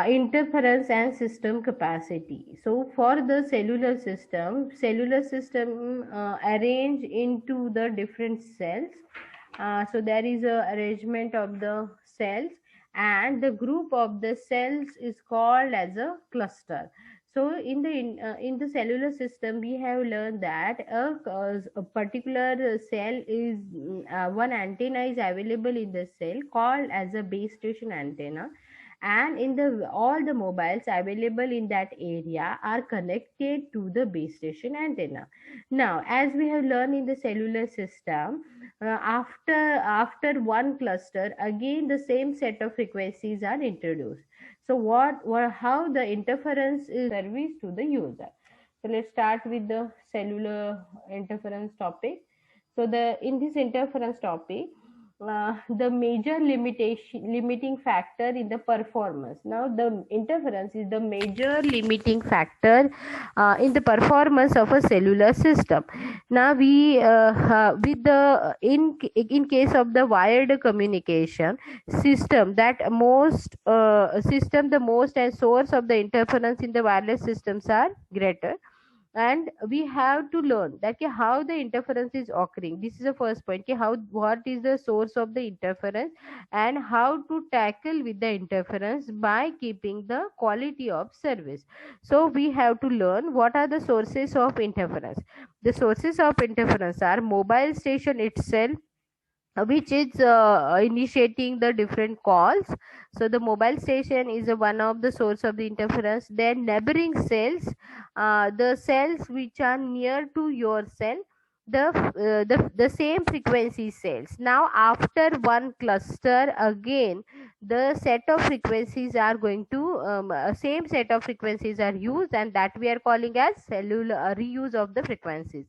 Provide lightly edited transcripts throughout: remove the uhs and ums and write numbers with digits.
interference and system capacity. So for the cellular system arrange into the different cells. So there is a arrangement of the cells, and the group of the cells is called as a cluster. So in the cellular system, we have learned that a particular cell is one antenna is available in the cell called as a base station antenna, and in the all the mobiles available in that area are connected to the base station antenna. Now, as we have learned in the cellular system, after one cluster, again the same set of frequencies are introduced. So how the interference is service to the user. So let's start with the cellular interference topic. So the in this interference topic, the major limiting factor in the performance. Now the interference is the major limiting factor in the performance of a cellular system. Now we with the in case of the wired communication system, that most system the most and source of the interference in the wireless systems are greater, and we have to learn that how the interference is occurring. This is the first point, how what is the source of the interference and how to tackle with the interference by keeping the quality of service. So we have to learn what are the sources of interference. The sources of interference are mobile station itself, which is initiating the different calls. So the mobile station is one of the source of the interference. Then neighboring cells, the cells which are near to your cell, the same frequency cells. Now after one cluster, again the set of frequencies are going to same set of frequencies are used, and that we are calling as cellular reuse of the frequencies.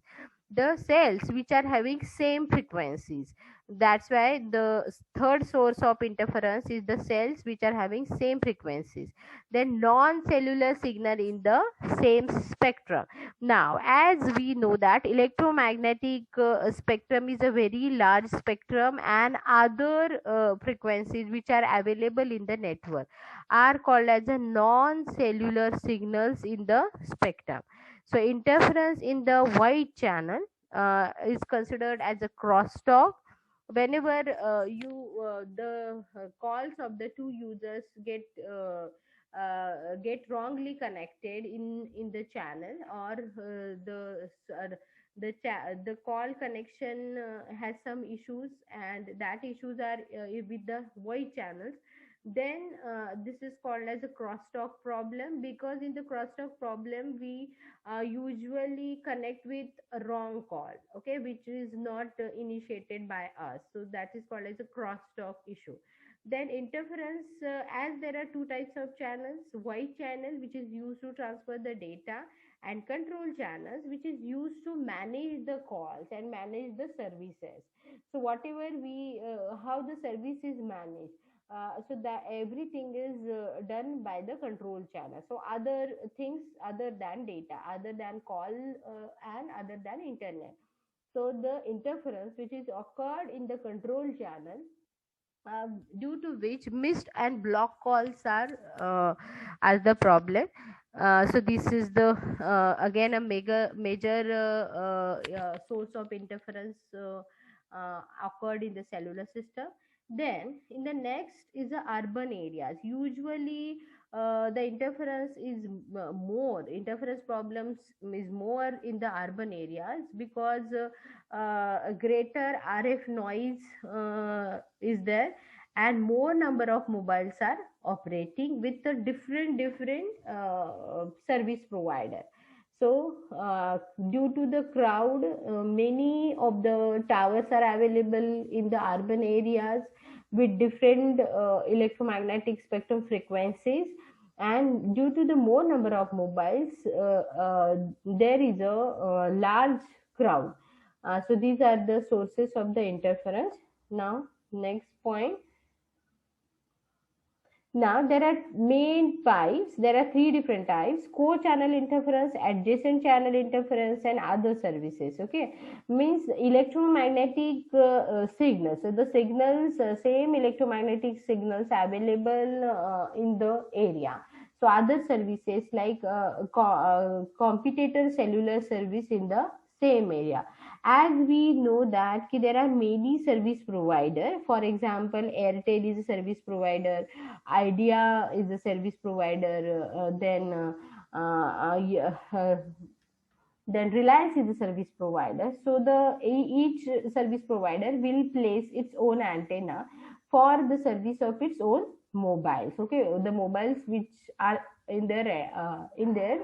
The cells which are having same frequencies, that's why the third source of interference is the cells which are having same frequencies. Then non-cellular signal in the same spectrum. Now as we know that electromagnetic spectrum is a very large spectrum, and other frequencies which are available in the network are called as a non-cellular signals in the spectrum. So interference in the white channel is considered as a crosstalk. Whenever the calls of the two users get wrongly connected in the channel, or the call connection has some issues, and that issues are with the void channels, then this is called as a crosstalk problem, because in the crosstalk problem we usually connect with a wrong call, okay, which is not initiated by us. So that is called as a crosstalk issue. Then interference, as there are two types of channels: white channel, which is used to transfer the data, and control channels, which is used to manage the calls and manage the services. So whatever we how the service is managed, so that everything is done by the control channel. So other things other than data, other than call, and other than internet. So the interference which is occurred in the control channel, due to which missed and block calls are the problem. So this is the again a major source of interference occurred in the cellular system. Then in the next is the urban areas. Usually the interference problems is more in the urban areas, because a greater RF noise is there, and more number of mobiles are operating with a different service provider. So due to the crowd, many of the towers are available in the urban areas with different electromagnetic spectrum frequencies, and due to the more number of mobiles, there is a large crowd. So these are the sources of the interference. Now next point. Now there are main types. There are three different types: core channel interference, adjacent channel interference, and other services. Okay, means electromagnetic signals. So the signals, same electromagnetic signals available in the area. So other services like competitor cellular service in the same area. As we know that there are many service provider. For example, Airtel is a service provider, Idea is a service provider, yeah, then Reliance is a service provider. So each service provider will place its own antenna for the service of its own mobiles. Okay, the mobiles which are in their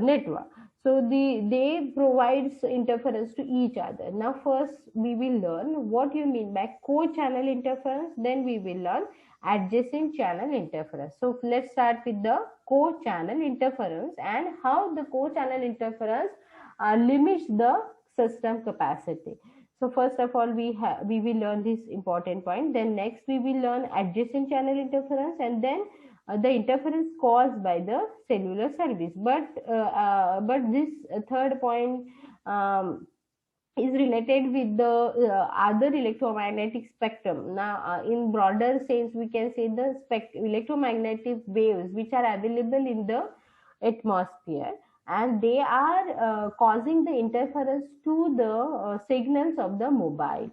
network. So they provides interference to each other. Now first we will learn what you mean by co-channel interference. Then we will learn adjacent channel interference. So let's start with the co-channel interference and how the co-channel interference limits the system capacity. So first of all, we will learn this important point. Then next we will learn adjacent channel interference, and then the interference caused by the cellular service. But this third point is related with the other electromagnetic spectrum. Now, in broader sense, we can say the electromagnetic waves which are available in the atmosphere, and they are causing the interference to the signals of the mobile.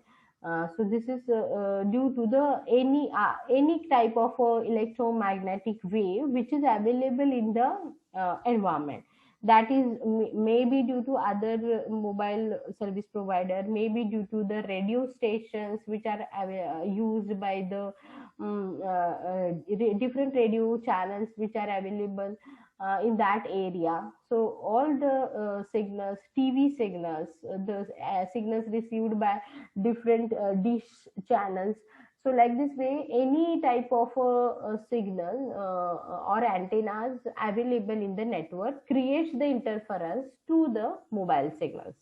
So this is due to the any type of electromagnetic wave which is available in the environment. That is maybe due to other mobile service provider, maybe due to the radio stations which are used by the different radio channels which are available in that area. So all the signals, TV signals, the signals received by different dish channels. So like this way, any type of signal or antennas available in the network creates the interference to the mobile signals.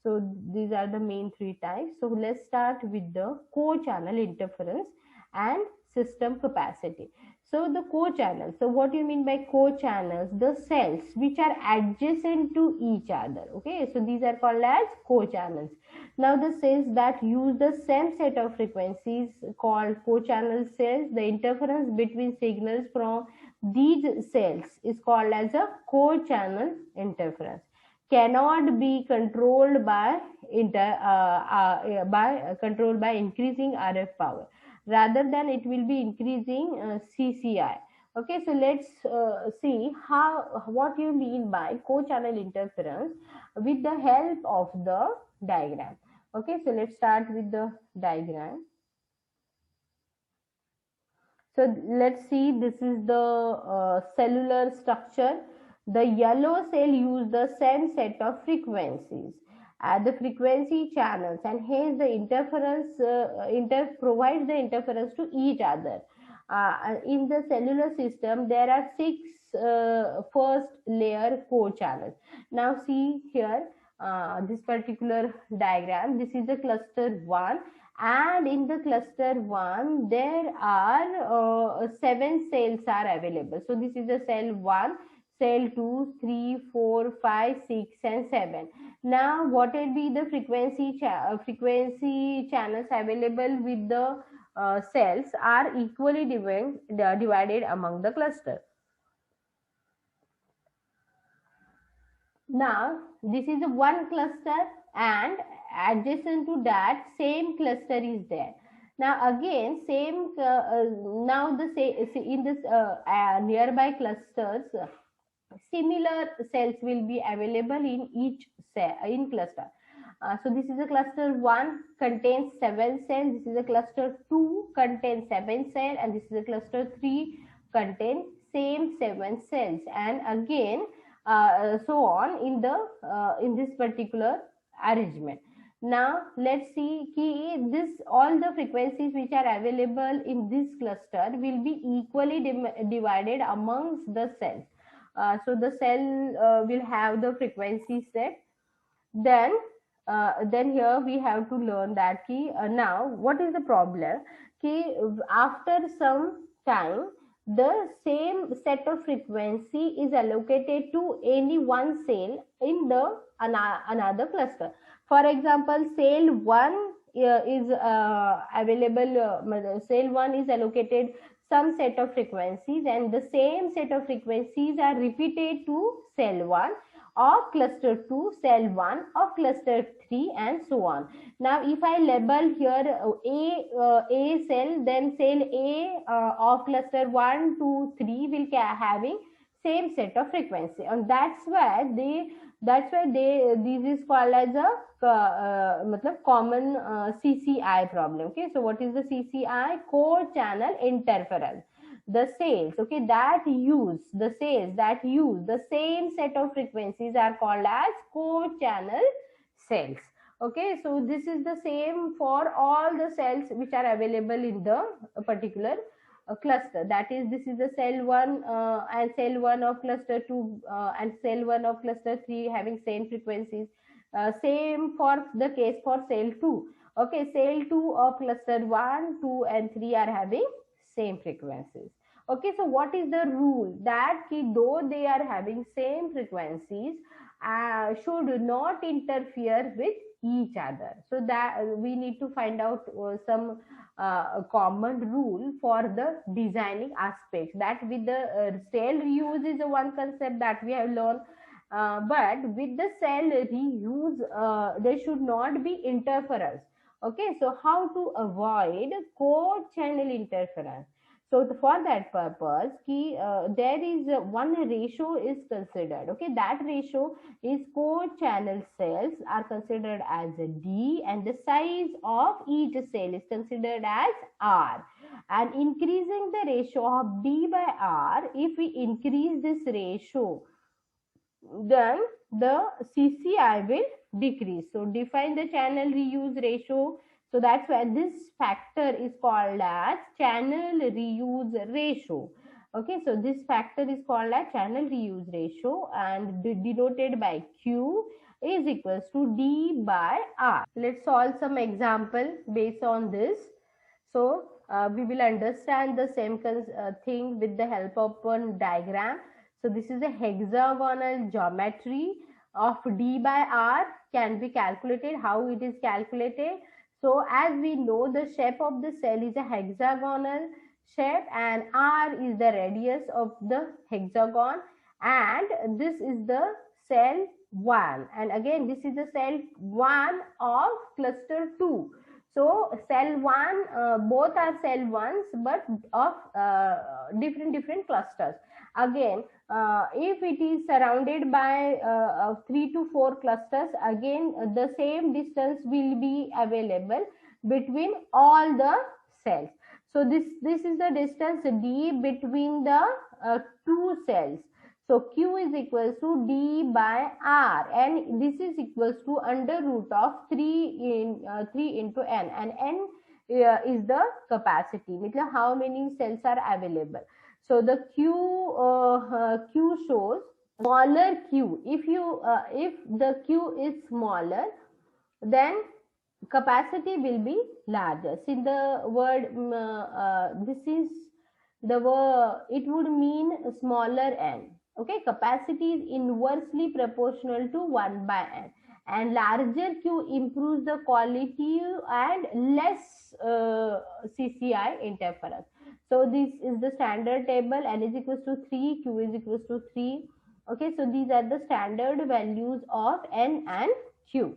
So these are the main three types. So let's start with the co-channel interference and system capacity. So the co-channels. So what do you mean by co-channels? The cells which are adjacent to each other. Okay, so these are called as co-channels. Now the cells that use the same set of frequencies called co-channel cells, the interference between signals from these cells is called as a co-channel interference. Cannot be controlled by controlled by increasing RF power. Rather than it will be increasing CCI. Okay, so let's see what you mean by co-channel interference with the help of the diagram. Okay, so let's start with the diagram. So let's see, this is the cellular structure. The yellow cell use the same set of frequencies at the frequency channels, and hence the interference provides the interference to each other. In the cellular system, there are six first layer core channels. Now see here, this particular diagram. This is the cluster 1, and in the cluster 1 there are 7 cells are available. So this is the cell 1, cell 2, 3, 4, 5, 6 and 7. Now what will be the frequency channels available with the cells are equally divided among the cluster. Now this is the one cluster, and adjacent to that same cluster is there. Now again same now the in this nearby clusters, similar cells will be available in each cell in cluster. So this is a cluster 1 contains 7 cells, this is a cluster 2 contains 7 cells, and this is a cluster 3 contains same 7 cells, and again so on in this particular arrangement. Now let's see this all the frequencies which are available in this cluster will be equally divided amongst the cells. So the cell will have the frequency set. Then here we have to learn that now what is the problem? After some time the same set of frequency is allocated to any one cell in the another cluster. For example, cell 1 is available, cell 1 is allocated some set of frequencies, and the same set of frequencies are repeated to cell 1 or cluster 2, cell 1 or cluster 3, and so on. Now if I label here a cell, then cell A of cluster 1 2 3 will having same set of frequency, and that's why they this is called as a common CCI problem. Okay, so what is the CCI? Core channel interference. The cells, okay, that use the same set of frequencies are called as core channel cells. Okay, so this is the same for all the cells which are available in the particular cluster. That is, this is the cell 1 and cell 1 of cluster 2 and cell 1 of cluster 3 having same frequencies. Same for the case for cell 2. Okay, cell 2 of cluster 1 2 and 3 are having same frequencies. Okay, so what is the rule? That though they are having same frequencies, should not interfere with each other. So that we need to find out some common rule for the designing aspects. That with the cell reuse is a one concept that we have learned, but with the cell reuse there should not be interference. Okay, so how to avoid co-channel interference? So for that purpose, there is one ratio is considered. Okay, that ratio is co-channel cells are considered as a D, and the size of each cell is considered as R. And increasing the ratio of D by R, if we increase this ratio, then the CCI will decrease. So define the channel reuse ratio. So that's why this factor is called as channel reuse ratio. Okay, so this factor is called as channel reuse ratio and denoted by Q is equals to D by R. Let's solve some example based on this. So we will understand the same thing with the help of one diagram. So this is a hexagonal geometry of D by R can be calculated. How it is calculated? So as we know, the shape of the cell is a hexagonal shape and R is the radius of the hexagon, and this is the cell 1, and again this is the cell 1 of cluster 2. So cell 1, both are cell 1s but of different clusters. Again, if it is surrounded by 3 to 4 clusters, again the same distance will be available between all the cells. So this is the distance D between the two cells. So Q is equals to D by R, and this is equals to under root of 3 into N, and N is the capacity, means how many cells are available. So the Q shows smaller Q. If the Q is smaller, then capacity will be larger. See the word this is the word, it would mean smaller N. Okay, capacity is inversely proportional to 1 by N, and larger Q improves the quality and less CCI interference. So this is the standard table. N is equals to 3, Q is equals to 3. Okay, so these are the standard values of N and Q.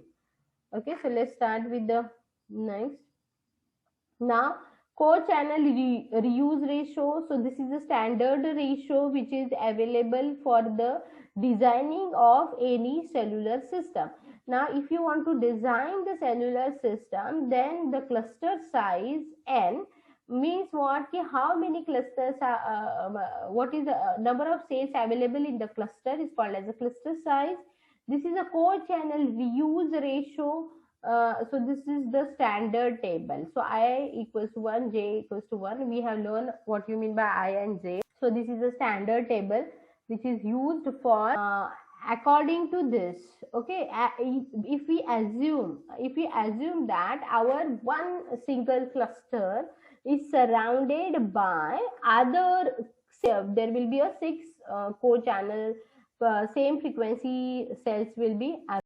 Okay, so let's start with the next. Now, co-channel reuse ratio. So this is the standard ratio which is available for the designing of any cellular system. Now, if you want to design the cellular system, then the cluster size N means what? How many clusters are, what is the number of cells available in the cluster is called as a cluster size. This is a co-channel reuse ratio. So this is the standard table. So I equals to 1, J equals to 1. We have learned what you mean by I and J. So this is a standard table which is used for according to this. Okay, if we assume that our one single cluster is surrounded by other there will be a 6 core channel, same frequency cells will be